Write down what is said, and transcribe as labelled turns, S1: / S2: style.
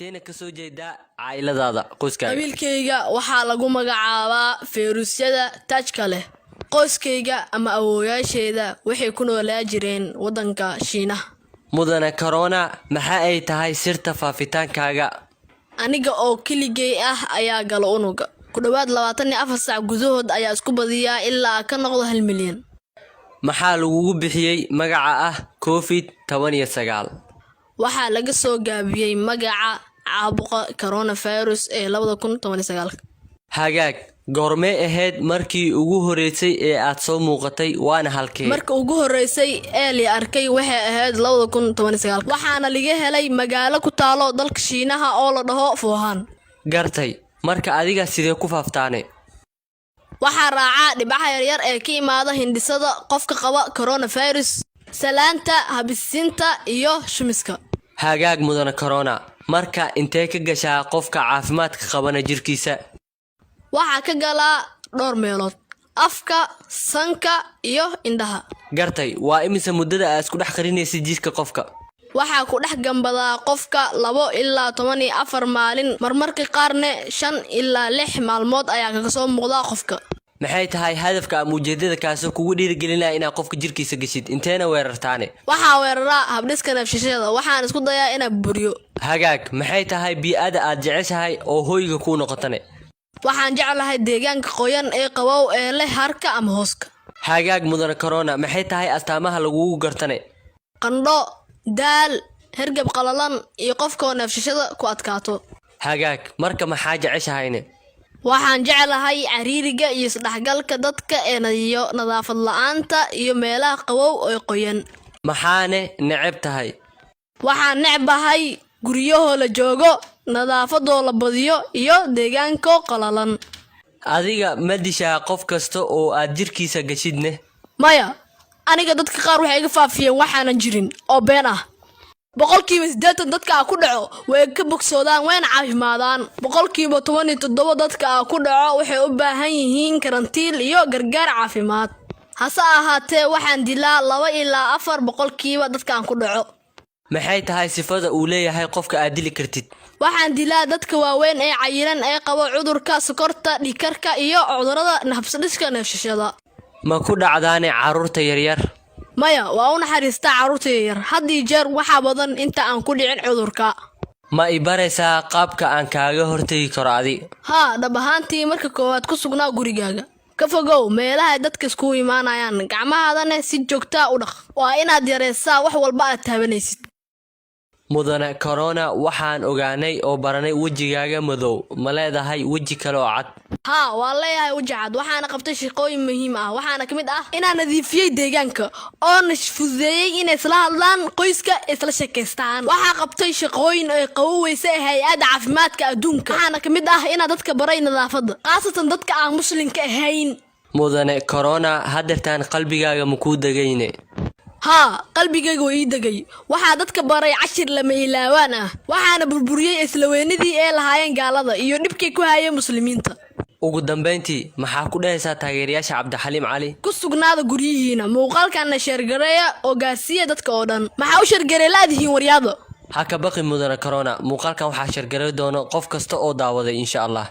S1: inteena ka soo jeedaa cayladaada qoyskaaga?
S2: qabiilkayga waxaa lagu magacaabaa fayruusyada taajka leh. qoyskayga ama awoowayaasheeda waxay ku noolaa jireen wadanka Shiinaha.
S1: mudane corona maxaa ay tahay sirta faafitaankaaga?
S2: aniga oo keligay ah ayaa galo unuga ku dhawaad 24 saac gudahood ayaa isku badiyaa ilaa ka noqdo 1 milyan.
S1: maxaa lagugu bixiyay magaca ah COVID-19?
S2: waxaa laga soo gaabiyay magaca caabuqa coronavirus ee 2019.
S1: hagaag goormee ahayd markii ugu horeysay ee aad soo muuqatay waana halkee?
S2: marka ugu horeysay ee la arkay waxay ahayd 2019 waxaana laga helay magaalo ku taalo dalka Shiinaha oo la dhaho Wuhan.
S1: gartay marka adiga sidee ku faaftaane?
S2: waxaa raaca dhibaca yaryar ee ka imaada hindisada qofka qaba coronavirus, salaanta, habisiinta iyo shumiska.
S1: hagaag mudane corona marka intee ka gashaa qofka caafimaadka qabana jirkiisa?
S2: waxaa ka galaa dhowr meelood: afka, sanka iyo indhaha.
S1: gartay waa imise muddada aad isku dhex qarinaysid jirka qofka?
S2: waxaa ku dhex gambadaa qofka 2 ilaa 14 maalin, marmarka qaarna 5 ilaa 6 maalmood ayaa kaga soo muuqdaa qofka.
S1: maxay tahay hadafka ama ujeedada kaasoo kugu dhiirigelinaya inaad qofka jirkiisa gashid inteena weerartaane?
S2: waxaa weeraraa habdhiska neefsashada, waxaan isku dayaa inaan buriyo.
S1: hagaag maxay tahay bii'ada aad jeceshahay oo hoyga kuu noqotane?
S2: waxaan jeclahay deegaanka qoyan ee qabow ee leh harka ama hooska.
S1: hagaag mudane corona maxay tahay astaamaha lagugu gartane?
S2: qandho, daal, hergab qalalan iyo qofkoo neefsashada ku adkaato.
S1: hagaag marka maxaa jeceshahayne?
S2: waxaan jeclahay cariiriga iyo isdhexgalka dadka ee nadaafad la'aanta iyo meelaha qabow ee qoyan.
S1: maxaane neceb tahay?
S2: waxaan necbahay guryahoo la joogo, nadaafadoo la badiyo iyo deegaanko qalalan.
S1: adiga ma dishaa qof kasta oo aad jirkiisa gashidne?
S2: maya, aniga dadka qaar waxay iga faafiyeen waxaanan jirin oo been ah. 80% dadka ku dhaco way ka bogsoodaan wayna caafimaadaan. 17% dadka ku dhaco waxay u baahan yihiin karantiil iyo gargaar caafimaad. hase ahaatee waxaan dilaa 2 ilaa 4% dadka ku dhaco.
S1: maxay tahay sifada uu leeyahay qofka aad dili kartid?
S2: waxaan dilaa dadka waaweyn ee cayilan ee qaba cudurka sokorta, dhiigkarka iyo cudurrada habsadiska neefsashada.
S1: ma ku dhacdaane carruurta yaryar?
S2: maya, waa u naxariistaa carruurta yaryar. haddii jeer waxaa badan inta aan ku dhicin cudurka.
S1: ma i baraysaa qaabka aan kaaga hortagi karo adi?
S2: haa, dhab ahaantii marka koowaad ku sugnaa gurigaaga. ka fogow meelaha dadka iskugu imaanayaan, gacmahaadana si joogtaa u dhaq. waa inaad yareysaa wax walba aad taabanaysid.
S1: mudane corona waxaan ogaanay oo baranay wejigaaga madow, ma leedahay weji kale oo cad?
S2: haa, waan leeyahay weji cad. waxaana qabtay shaqooyin muhiim ah. waxaana ka mid ah inaan nadiifiyey deegaanka oo fududeeyey inay isla hadlaan, qoyska isla sheekaystaan. waxaa qabtay shaqooyin ay qaboweysa hay'adda caafimaadka adduunka. waxaana ka mid ah inaan dadka baray nadaafadda, khaasatan dadka aan muslimka ahayn.
S1: mudane corona hadeertaan qalbigaaga ma kuu degayne?
S2: haa, qalbigayga waa ii degay. waxaa dadka baray cashir lama ilaawaan ah. waxaana burburiyey isla weynidii ee lahaayeen gaalada iyo dhibkay ku hayeen muslimiinta.
S1: ugu dambeyntii maxaa ku dhahaysaa taageerayaasha cabdixaliim cali?
S2: ku sugnaada guryihiina, muuqaalkana sheergareeya oo gaarsiiya dadka oo dhan. maxaa u sheergarey laadihiin waryaada?
S1: ha ka baqi mudane corona, muuqaalkan waxaa sheergaray doono qof kasta oo daawaday insha allah.